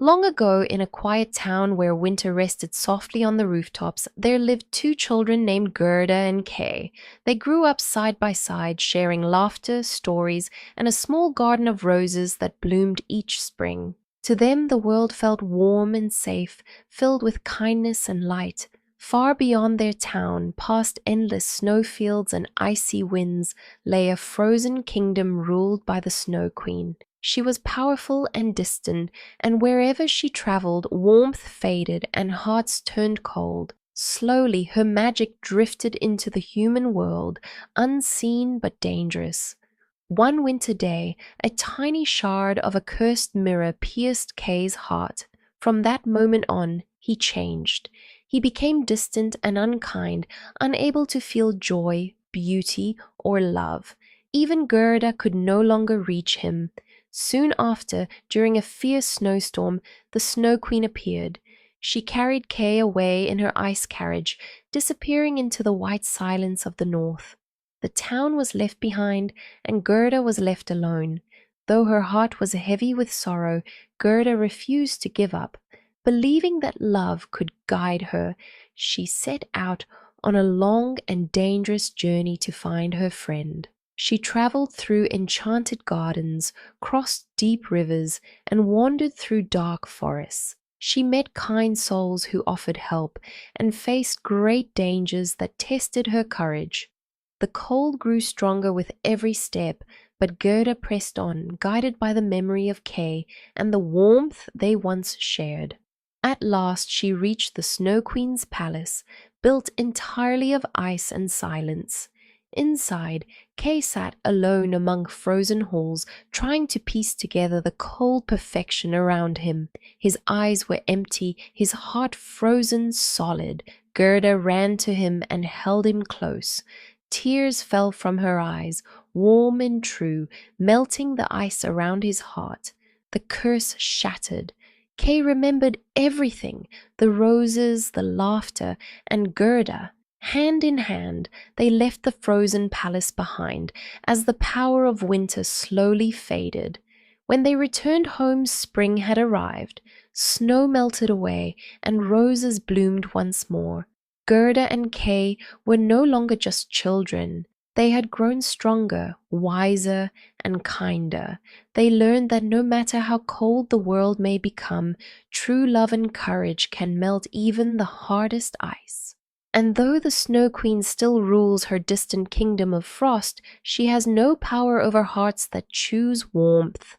Long ago, in a quiet town where winter rested softly on the rooftops, there lived two children named Gerda and Kay. They grew up side by side, sharing laughter, stories, and a small garden of roses that bloomed each spring. To them, the world felt warm and safe, filled with kindness and light. Far beyond their town, past endless snowfields and icy winds, lay a frozen kingdom ruled by the Snow Queen. She was powerful and distant, and wherever she traveled, warmth faded and hearts turned cold. Slowly, her magic drifted into the human world, unseen but dangerous. One winter day, a tiny shard of a cursed mirror pierced Kay's heart. From that moment on, he changed. He became distant and unkind, unable to feel joy, beauty, or love. Even Gerda could no longer reach him. Soon after, during a fierce snowstorm, the Snow Queen appeared. She carried Kay away in her ice carriage, disappearing into the white silence of the north. The town was left behind, and Gerda was left alone. Though her heart was heavy with sorrow, Gerda refused to give up. Believing that love could guide her, she set out on a long and dangerous journey to find her friend. She traveled through enchanted gardens, crossed deep rivers, and wandered through dark forests. She met kind souls who offered help and faced great dangers that tested her courage. The cold grew stronger with every step, but Gerda pressed on, guided by the memory of Kay and the warmth they once shared. At last she reached the Snow Queen's palace, built entirely of ice and silence. Inside, Kay sat alone among frozen halls, trying to piece together the cold perfection around him. His eyes were empty, his heart frozen solid. Gerda ran to him and held him close. Tears fell from her eyes, warm and true, melting the ice around his heart. The curse shattered. Kay remembered everything, the roses, the laughter, and Gerda. Hand in hand, they left the frozen palace behind as the power of winter slowly faded. When they returned home, spring had arrived. Snow melted away and roses bloomed once more. Gerda and Kay were no longer just children. They had grown stronger, wiser, and kinder. They learned that no matter how cold the world may become, true love and courage can melt even the hardest ice. And though the Snow Queen still rules her distant kingdom of frost, she has no power over hearts that choose warmth.